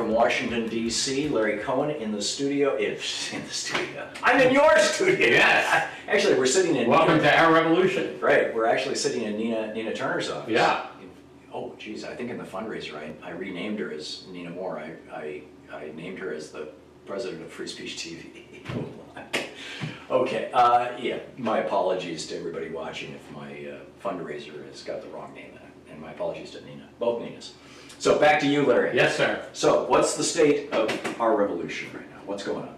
from Washington, D.C., Larry Cohen in the studio. I'm in your studio. Yes. Actually, we're sitting in... Welcome to our revolution. Right, we're actually sitting in Nina Turner's office. Yeah. Oh, geez, I think in the fundraiser, I renamed her as Nina Moore. I named her as the president of Free Speech TV. Okay, yeah, my apologies to everybody watching if my fundraiser has got the wrong name in it, and my apologies to Nina, both Ninas. So back to you, Larry. Yes, sir. So what's the state of our revolution right now? What's going on?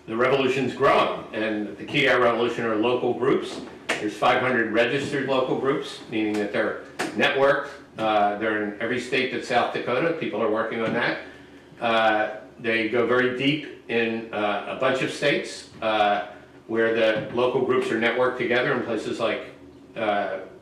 The revolution's growing, and the key to our revolution are local groups. There's 500 registered local groups, meaning that they're networked. They're in every state but South Dakota. People are working on that. They go very deep in a bunch of states where the local groups are networked together in places like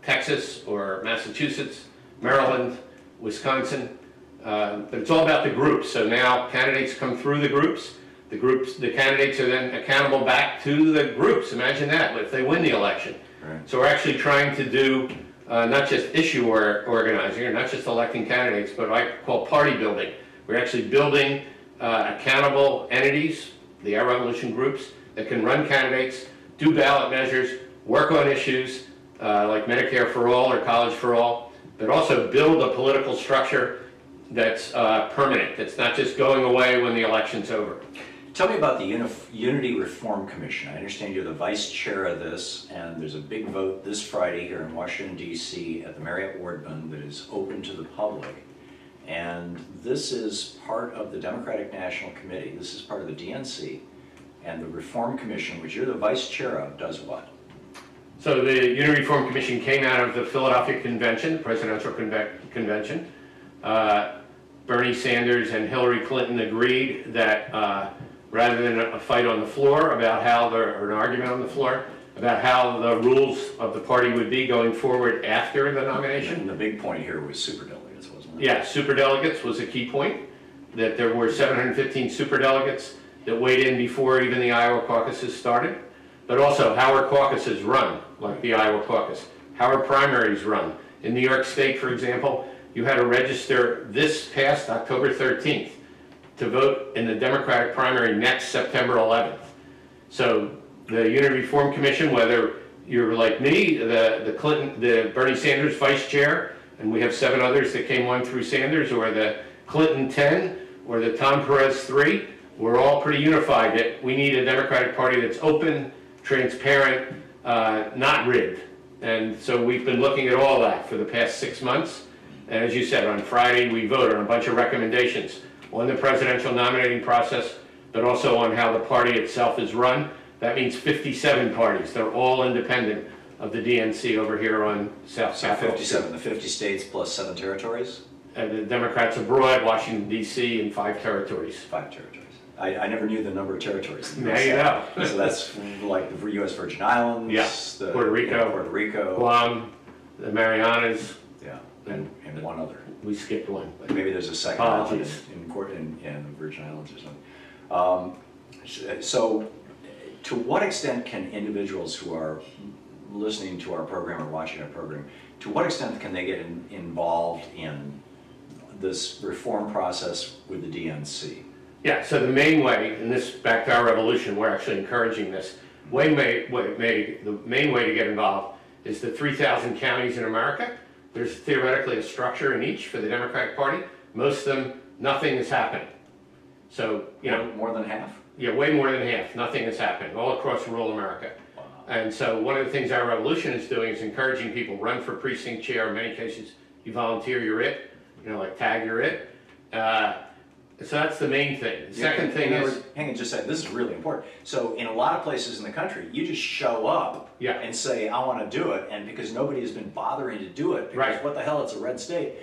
Texas or Massachusetts, Maryland, Wisconsin. But it's all about the groups. So now candidates come through the groups. The candidates are then accountable back to the groups. Imagine that, if they win the election. Right. So we're actually trying to do not just issue organizing, or not just electing candidates, but what I call party building. We're actually building accountable entities, the Our Revolution groups, that can run candidates, do ballot measures, work on issues like Medicare for all or college for all, but also build a political structure that's permanent, that's not just going away when the election's over. Tell me about the Unity Reform Commission. I understand you're the vice chair of this, and there's a big vote this Friday here in Washington, D.C. at the Marriott Wardman that is open to the public. And this is part of the Democratic National Committee. This is part of the DNC. And the Reform Commission, which you're the vice chair of, does what? So the Unity Reform Commission came out of the Philadelphia Convention, the presidential convention. Bernie Sanders and Hillary Clinton agreed that rather than a fight on the floor about how or an argument on the floor about how the rules of the party would be going forward after the nomination. And the big point here was superdelegates, wasn't it? Yeah, superdelegates was a key point, that there were 715 superdelegates that weighed in before even the Iowa caucuses started, but also how are caucuses run, like the Iowa caucus, how are primaries run. In New York State, for example, you had to register this past October 13th to vote in the Democratic primary next September 11th. So the Unity Reform Commission, whether you're like me, the Bernie Sanders vice chair, and we have 7 others that came on through Sanders, or the Clinton 10, or the Tom Perez 3, we're all pretty unified that we need a Democratic Party that's open, transparent, not rigged. And so we've been looking at all that for the past 6 months. And as you said, on Friday we voted on a bunch of recommendations on the presidential nominating process, but also on how the party itself is run. That means 57 parties. They're all independent of the DNC over here on South Capitol. 57, the 50 states plus 7 territories? And the Democrats abroad, Washington, D.C., and 5 territories. 5 territories. I never knew the number of territories. There you go. So that's like the U.S. Virgin Islands, yeah. the, Puerto Rico, Guam, the Marianas, yeah, and one other. We skipped one. Maybe there's a second island in the Virgin Islands or something. So, to what extent can individuals who are listening to our program or watching our program, to what extent can they get involved in this reform process with the DNC? Yeah, so the main way, and this back to our revolution, we're actually encouraging this. The main way to get involved is the 3,000 counties in America. There's theoretically a structure in each for the Democratic Party. Most of them, nothing is happening. So, you know. More than half? Yeah, way more than half. Nothing is happening all across rural America. Wow. And so one of the things our revolution is doing is encouraging people run for precinct chair. In many cases, you volunteer, you're it. You know, like tag, you're it. So that's the main thing. The second thing is... Hang on just a second, this is really important. So in a lot of places in the country, you just show up and say, I want to do it, and because nobody has been bothering to do it, because what the hell, it's a red state,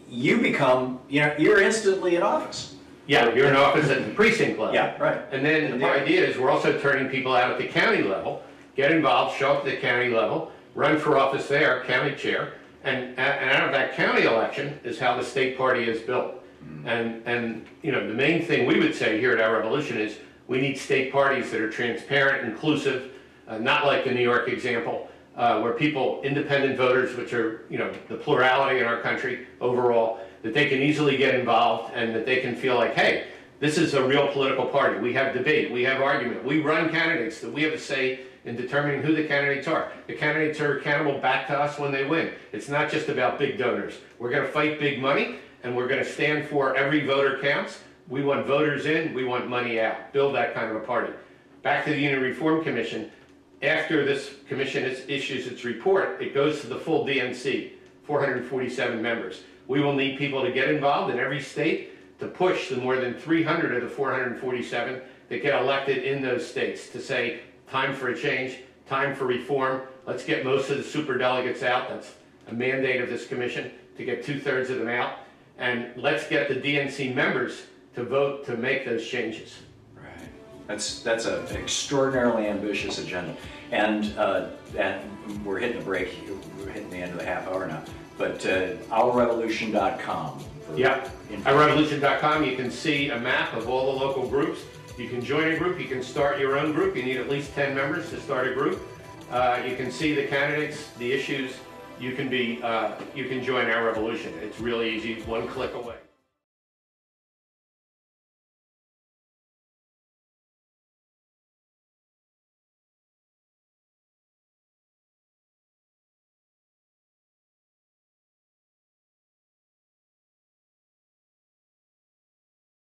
you become, you're instantly in office. Yeah, you're in office at the precinct level. Yeah, right. And then the idea is we're also turning people out at the county level, get involved, show up at the county level, run for office there, county chair, and out of that county election is how the state party is built. And the main thing we would say here at Our Revolution is we need state parties that are transparent, inclusive, not like the New York example, where independent voters, which are the plurality in our country overall, that they can easily get involved and that they can feel like, hey, this is a real political party. We have debate, we have argument, we run candidates, that we have a say in determining who the candidates are. The candidates are accountable back to us when they win. It's not just about big donors. We're going to fight big money, and we're going to stand for every voter counts. We want voters in, we want money out. Build that kind of a party. Back to the Union Reform Commission. After this commission issues its report, it goes to the full DNC, 447 members. We will need people to get involved in every state to push the more than 300 of the 447 that get elected in those states to say, time for a change, time for reform. Let's get most of the superdelegates out. That's a mandate of this commission, to get 2/3 of them out. And let's get the DNC members to vote to make those changes. Right. That's an extraordinarily ambitious agenda. And we're hitting a break. We're hitting the end of the half hour now. But ourrevolution.com. Yeah, ourrevolution.com, you can see a map of all the local groups. You can join a group, you can start your own group. You need at least 10 members to start a group. You can see the candidates, the issues. You can join Our Revolution. It's really easy, one click away.